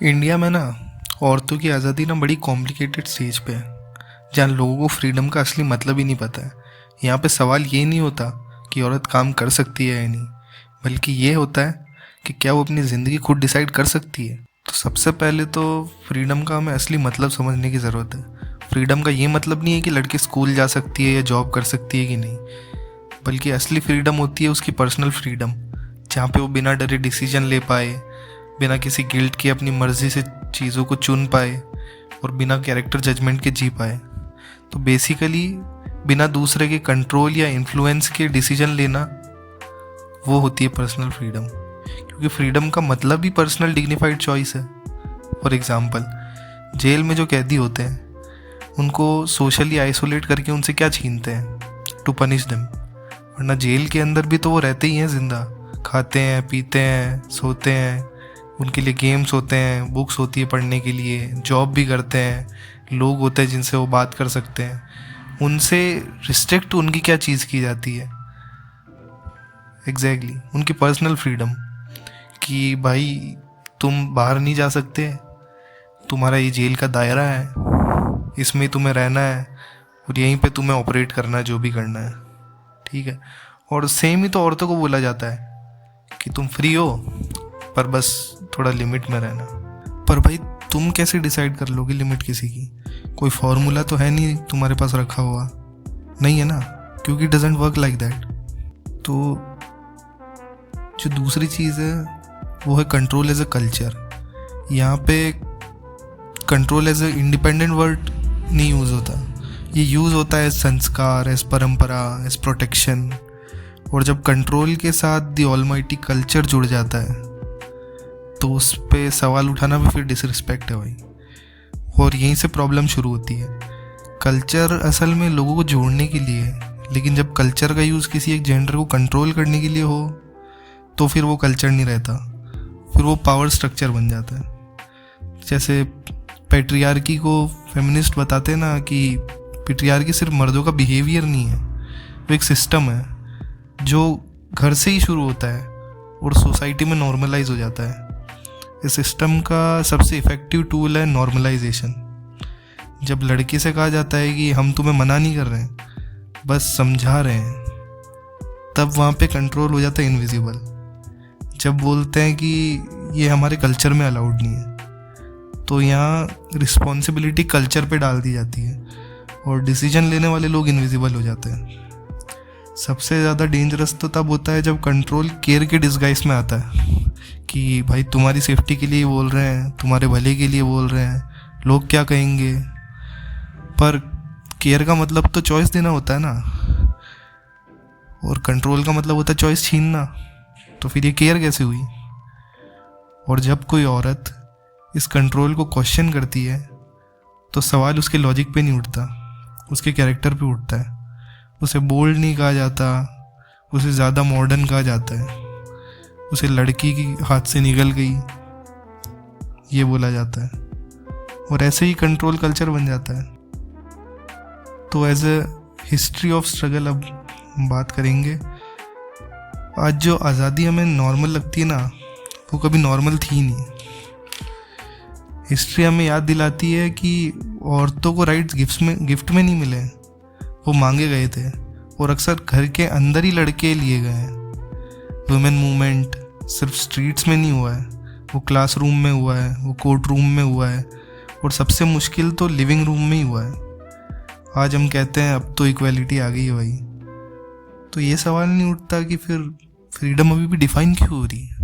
India में ना औरतों की आज़ादी ना बड़ी कॉम्प्लिकेटेड स्टेज पे है, जहाँ लोगों को फ्रीडम का असली मतलब ही नहीं पता है। यहाँ पे सवाल ये नहीं होता कि औरत काम कर सकती है या नहीं, बल्कि ये होता है कि क्या वो अपनी ज़िंदगी खुद डिसाइड कर सकती है। तो सबसे पहले तो फ्रीडम का हमें असली मतलब समझने की ज़रूरत है। फ्रीडम का ये मतलब नहीं है कि लड़की स्कूल जा सकती है या जॉब कर सकती है कि नहीं, बल्कि असली फ्रीडम होती है उसकी पर्सनल फ्रीडम, जहाँ पे वो बिना डरे डिसीजन ले पाए, बिना किसी गिल्ट की अपनी मर्ज़ी से चीज़ों को चुन पाए और बिना कैरेक्टर जजमेंट के जी पाए। तो बेसिकली बिना दूसरे के कंट्रोल या इन्फ्लुएंस के डिसीजन लेना, वो होती है पर्सनल फ्रीडम। क्योंकि फ्रीडम का मतलब ही पर्सनल डिग्निफाइड चॉइस है। फॉर एग्ज़ाम्पल, जेल में जो कैदी होते हैं उनको सोशली आइसोलेट करके उनसे क्या छीनते हैं? To punish them. वरना जेल के अंदर भी तो वो रहते ही हैं जिंदा, खाते हैं, पीते हैं, सोते हैं, उनके लिए गेम्स होते हैं, बुक्स होती है पढ़ने के लिए, जॉब भी करते हैं, लोग होते हैं जिनसे वो बात कर सकते हैं। उनसे रिस्ट्रिक्ट उनकी क्या चीज़ की जाती है? एग्जैक्टली उनकी पर्सनल फ्रीडम, कि भाई तुम बाहर नहीं जा सकते, तुम्हारा ये जेल का दायरा है, इसमें तुम्हें रहना है और यहीं पे तुम्हें ऑपरेट करना है, जो भी करना है। ठीक है। और सेम ही तो औरतों को बोला जाता है कि तुम फ्री हो, पर बस थोड़ा लिमिट में रहना। पर भाई तुम कैसे डिसाइड कर लोगे लिमिट किसी की? कोई फॉर्मूला तो है नहीं तुम्हारे पास रखा हुआ, नहीं है ना, क्योंकि डजंट वर्क लाइक दैट। तो जो दूसरी चीज़ है वो है कंट्रोल एज अ कल्चर। यहाँ पे control as a independent word नहीं यूज़ होता, ये यूज़ होता है एज संस्कार, एज परंपरा, एज प्रोटेक्शन। और जब कंट्रोल के साथ द ऑलमाइटी कल्चर जुड़ जाता है तो उस पर सवाल उठाना भी फिर डिसरिस्पेक्ट है भाई। और यहीं से प्रॉब्लम शुरू होती है। कल्चर असल में लोगों को जोड़ने के लिए है, लेकिन जब कल्चर का यूज़ किसी एक जेंडर को कंट्रोल करने के लिए हो तो फिर वो कल्चर नहीं रहता, फिर वो पावर स्ट्रक्चर बन जाता है। जैसे पैट्रियार्की को फेमिनिस्ट बताते हैं ना कि पैट्रियार्की सिर्फ मर्दों का बिहेवियर नहीं है, वो एक सिस्टम है जो घर से ही शुरू होता है और सोसाइटी में नॉर्मलाइज हो जाता है। इस सिस्टम का सबसे इफ़ेक्टिव टूल है नॉर्मलाइजेशन। जब लड़की से कहा जाता है कि हम तुम्हें मना नहीं कर रहे हैं, बस समझा रहे हैं, तब वहाँ पे कंट्रोल हो जाता है इनविजिबल। जब बोलते हैं कि ये हमारे कल्चर में अलाउड नहीं है, तो यहाँ रिस्पॉन्सिबिलिटी कल्चर पे डाल दी जाती है और डिसीजन लेने वाले लोग इनविजिबल हो जाते हैं। सबसे ज़्यादा डेंजरस तो तब होता है जब कंट्रोल केयर के डिस्गाइज में आता है कि भाई तुम्हारी सेफ्टी के लिए बोल रहे हैं, तुम्हारे भले के लिए बोल रहे हैं, लोग क्या कहेंगे। पर केयर का मतलब तो चॉइस देना होता है ना, और कंट्रोल का मतलब होता है चॉइस छीनना। तो फिर ये केयर कैसे हुई? और जब कोई औरत इस कंट्रोल को क्वेश्चन करती है तो सवाल उसके लॉजिक पे नहीं उठता, उसके कैरेक्टर पे उठता है। उसे बोल्ड नहीं कहा जाता, उसे ज़्यादा मॉडर्न कहा जाता है, उसे लड़की की हाथ से निकल गई ये बोला जाता है। और ऐसे ही कंट्रोल कल्चर बन जाता है। तो as a history of struggle अब हम बात करेंगे। आज जो आज़ादी हमें नॉर्मल लगती है ना, वो कभी नॉर्मल थी नहीं। हिस्ट्री हमें याद दिलाती है कि औरतों को राइट्स गिफ्ट में नहीं मिले, वो मांगे गए थे और अक्सर घर के अंदर ही लड़के लिए गए हैं। वुमेन मूवमेंट सिर्फ स्ट्रीट्स में नहीं हुआ है, वो क्लासरूम में हुआ है, वो कोर्ट रूम में हुआ है, और सबसे मुश्किल तो लिविंग रूम में ही हुआ है। आज हम कहते हैं अब तो इक्वालिटी आ गई है भाई, तो ये सवाल नहीं उठता कि फिर फ्रीडम अभी भी डिफाइन क्यों हो रही है।